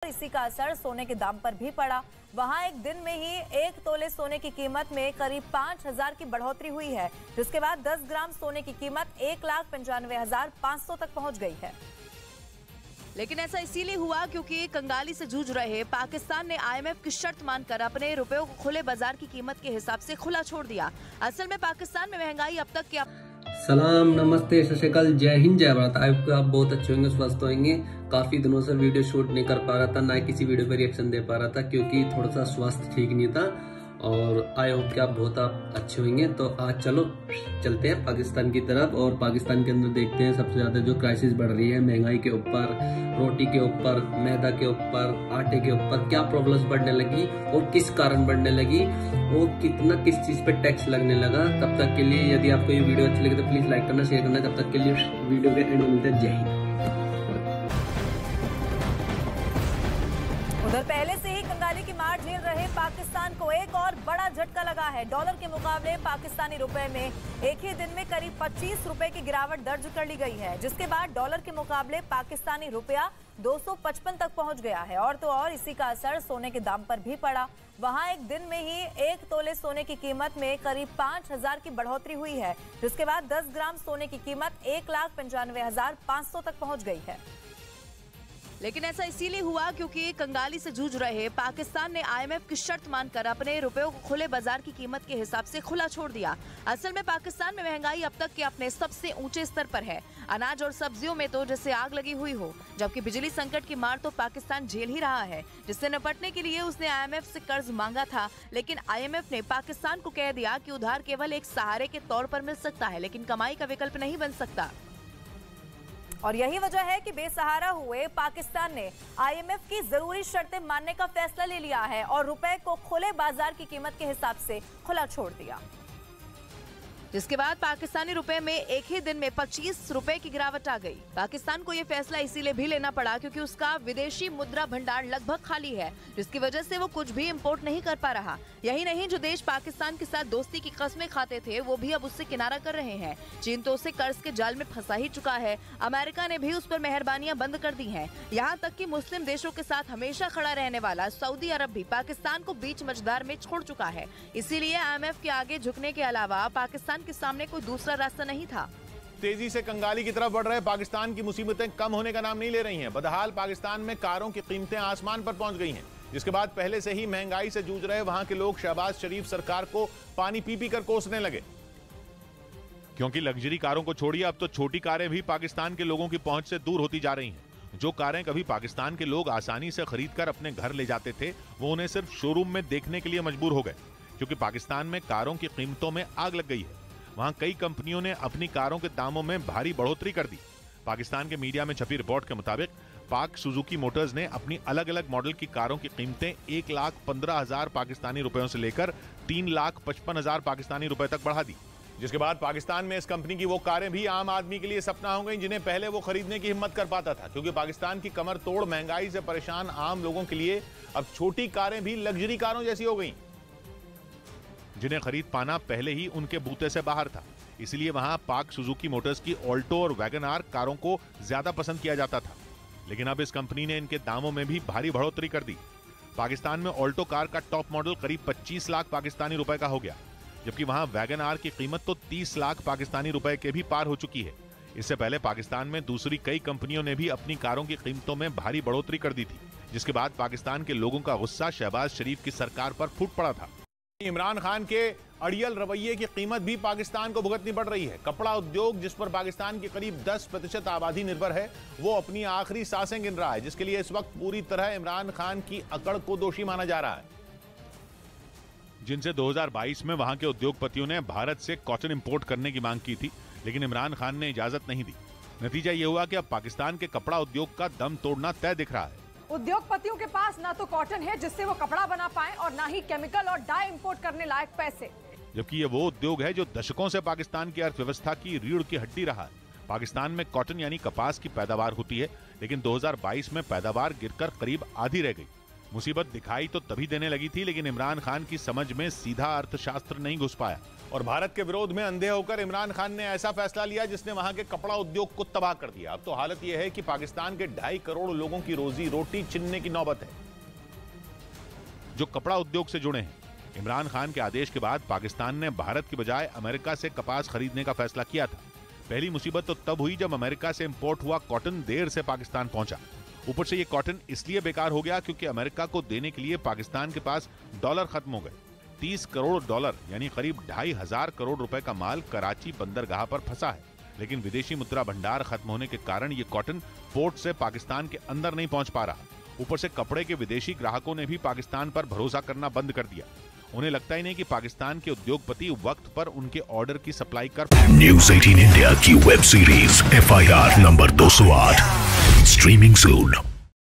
इसी का असर सोने के दाम पर भी पड़ा। वहां एक दिन में ही 1 तोले सोने की कीमत में करीब 5,000 की बढ़ोतरी हुई है, जिसके बाद 10 ग्राम सोने की कीमत 1,95,500 तक पहुंच गई है। लेकिन ऐसा इसीलिए हुआ क्योंकि कंगाली से जूझ रहे पाकिस्तान ने IMF की शर्त मानकर अपने रुपयों को खुले बाजार की कीमत के हिसाब से खुला छोड़ दिया। असल में पाकिस्तान में महंगाई अब तक क्या। सलाम, नमस्ते, सत श्री अकाल, जय हिंद, जय भारत। आप बहुत अच्छे होंगे, स्वस्थ होंगे। काफी दिनों से वीडियो शूट नहीं कर पा रहा था, ना किसी वीडियो पर रिएक्शन दे पा रहा था क्योंकि थोड़ा सा स्वास्थ्य ठीक नहीं था। और आई होप कि आप बहुत अच्छे होंगे। तो आज चलो चलते हैं पाकिस्तान की तरफ और पाकिस्तान के अंदर देखते हैं सबसे ज्यादा जो क्राइसिस बढ़ रही है महंगाई के ऊपर, रोटी के ऊपर, मैदा के ऊपर, आटे के ऊपर क्या प्रॉब्लम्स बढ़ने लगी और किस कारण बढ़ने लगी और कितना किस चीज पे टैक्स लगने लगा। तब तक के लिए यदि आपको ये वीडियो अच्छी लगे तो प्लीज लाइक करना, शेयर करना। तब तक के लिए वीडियो के एंड में मिलते हैं। जय हिंद। उधर पहले से ही कंगाली की मार झेल रहे पाकिस्तान को एक और बड़ा झटका लगा है। डॉलर के मुकाबले पाकिस्तानी रुपए में एक ही दिन में करीब 25 रुपए की गिरावट दर्ज कर ली गई है, जिसके बाद डॉलर के मुकाबले पाकिस्तानी रुपया 255 तक पहुंच गया है। और तो और इसी का असर सोने के दाम पर भी पड़ा। वहां एक दिन में ही 1 तोले सोने की कीमत में करीब 5,000 की बढ़ोतरी हुई है, जिसके बाद 10 ग्राम सोने की कीमत 1,95,500 तक पहुंच गई है। लेकिन ऐसा इसीलिए हुआ क्योंकि कंगाली से जूझ रहे पाकिस्तान ने IMF की शर्त मानकर अपने रुपयों को खुले बाजार की कीमत के हिसाब से खुला छोड़ दिया। असल में पाकिस्तान में महंगाई अब तक के अपने सबसे ऊंचे स्तर पर है। अनाज और सब्जियों में तो जैसे आग लगी हुई हो, जबकि बिजली संकट की मार तो पाकिस्तान झेल ही रहा है, जिससे निपटने के लिए उसने IMF से कर्ज मांगा था। लेकिन IMF ने पाकिस्तान को कह दिया कि उधार केवल एक सहारे के तौर पर मिल सकता है, लेकिन कमाई का विकल्प नहीं बन सकता। और यही वजह है कि बेसहारा हुए पाकिस्तान ने IMF की जरूरी शर्तें मानने का फैसला ले लिया है और रुपए को खुले बाजार की कीमत के हिसाब से खुला छोड़ दिया, जिसके बाद पाकिस्तानी रुपए में एक ही दिन में 25 रुपए की गिरावट आ गई। पाकिस्तान को ये फैसला इसीलिए भी लेना पड़ा क्योंकि उसका विदेशी मुद्रा भंडार लगभग खाली है, जिसकी वजह से वो कुछ भी इंपोर्ट नहीं कर पा रहा। यही नहीं, जो देश पाकिस्तान के साथ दोस्ती की कस्में खाते थे वो भी अब उससे किनारा कर रहे हैं। चीन तो उसे कर्ज के जाल में फंसा ही चुका है। अमेरिका ने भी उस पर मेहरबानियां बंद कर दी है। यहाँ तक कि मुस्लिम देशों के साथ हमेशा खड़ा रहने वाला सऊदी अरब भी पाकिस्तान को बीच मझधार में छोड़ चुका है। इसीलिए IMF के आगे झुकने के अलावा पाकिस्तान के सामने कोई दूसरा रास्ता नहीं था। तेजी से कंगाली की तरफ बढ़ रहे पाकिस्तान की मुसीबतें कम होने का नाम नहीं ले रही हैं। बदहाल पाकिस्तान में कारों की कीमतें आसमान पर पहुंच गई हैं, जिसके बाद पहले से ही महंगाई से जूझ रहे वहां के लोग शहबाज शरीफ सरकार को पानी पी पी कर कोसने लगे। क्योंकि लग्जरी कारों को छोड़िए, अब तो छोटी कारें भी पाकिस्तान के लोगों की पहुंच से दूर होती जा रही हैं। जो कारें कभी पाकिस्तान के लोग आसानी से खरीदकर अपने घर ले जाते थे, वो उन्हें सिर्फ शोरूम में देखने के लिए मजबूर हो गए, क्योंकि पाकिस्तान में कारों की कीमतों में आग लग गई है। वहां कई कंपनियों ने अपनी कारों के दामों में भारी बढ़ोतरी कर दी। पाकिस्तान के मीडिया में छपी रिपोर्ट के मुताबिक पाक सुजुकी मोटर्स ने अपनी अलग अलग मॉडल की कारों की कीमतें 1,15,000 पाकिस्तानी रुपयों से लेकर 3,55,000 पाकिस्तानी रुपए तक बढ़ा दी, जिसके बाद पाकिस्तान में इस कंपनी की वो कारें भी आम आदमी के लिए सपना हो गई जिन्हें पहले वो खरीदने की हिम्मत कर पाता था। क्योंकि पाकिस्तान की कमर तोड़ महंगाई से परेशान आम लोगों के लिए अब छोटी कारें भी लग्जरी कारों जैसी हो गई, जिन्हें खरीद पाना पहले ही उनके बूते से बाहर था। इसलिए वहां पाक सुजुकी मोटर्स की ऑल्टो और वैगन आर कारों को ज्यादा पसंद किया जाता था। लेकिन अब इस कंपनी ने इनके दामों में भी भारी बढ़ोतरी कर दी। पाकिस्तान में ऑल्टो कार का टॉप मॉडल करीब 25 लाख पाकिस्तानी रुपए का हो गया, जबकि वहां वैगन आर की कीमत तो 30 लाख पाकिस्तानी रुपए के भी पार हो चुकी है। इससे पहले पाकिस्तान में दूसरी कई कंपनियों ने भी अपनी कारों की कीमतों में भारी बढ़ोतरी कर दी थी, जिसके बाद पाकिस्तान के लोगों का गुस्सा शहबाज शरीफ की सरकार पर फूट पड़ा था। इमरान खान के अड़ियल रवैये की कीमत भी पाकिस्तान को भुगतनी पड़ रही है। कपड़ा उद्योग, जिस पर पाकिस्तान की करीब 10% आबादी निर्भर है, वो अपनी आखिरी सांसें गिन रहा है, जिसके लिए इस वक्त पूरी तरह इमरान खान की अकड़ को दोषी माना जा रहा है। जिनसे 2022 में वहां के उद्योगपतियों ने भारत से कॉटन इंपोर्ट करने की मांग की थी, लेकिन इमरान खान ने इजाजत नहीं दी। नतीजा ये हुआ कि अब पाकिस्तान के कपड़ा उद्योग का दम तोड़ना तय दिख रहा है। उद्योगपतियों के पास ना तो कॉटन है जिससे वो कपड़ा बना पाए और ना ही केमिकल और डाई इंपोर्ट करने लायक पैसे, जबकि ये वो उद्योग है जो दशकों से पाकिस्तान की अर्थव्यवस्था की रीढ़ की हड्डी रहा है। पाकिस्तान में कॉटन यानी कपास की पैदावार होती है, लेकिन 2022 में पैदावार गिरकर करीब आधी रह गई। मुसीबत दिखाई तो तभी देने लगी थी, लेकिन इमरान खान की समझ में सीधा अर्थशास्त्र नहीं घुस पाया। और भारत के विरोध में अंधे होकर इमरान खान ने ऐसा फैसला लिया जिसने वहां के कपड़ा उद्योग को तबाह कर दिया। अब तो हालत यह है कि पाकिस्तान के 2.5 करोड़ लोगों की रोजी रोटी छिनने की नौबत है, जो कपड़ा उद्योग से जुड़े हैं। इमरान खान के आदेश के बाद पाकिस्तान ने भारत की बजाय अमेरिका से कपास खरीदने का फैसला किया था। पहली मुसीबत तो तब हुई जब अमेरिका से इंपोर्ट हुआ कॉटन देर से पाकिस्तान पहुंचा। ऊपर से ये कॉटन इसलिए बेकार हो गया क्योंकि अमेरिका को देने के लिए पाकिस्तान के पास डॉलर खत्म हो गए। 30 करोड़ डॉलर यानी करीब 2,500 करोड़ रुपए का माल कराची बंदरगाह पर फंसा है, लेकिन विदेशी मुद्रा भंडार खत्म होने के कारण ये कॉटन पोर्ट से पाकिस्तान के अंदर नहीं पहुंच पा रहा। ऊपर से कपड़े के विदेशी ग्राहकों ने भी पाकिस्तान पर भरोसा करना बंद कर दिया। उन्हें लगता ही नहीं कि पाकिस्तान के उद्योगपति वक्त पर उनके ऑर्डर की सप्लाई कर पाएंगे। न्यूज़ 18 इंडिया की web series FIR number 208 streaming सून।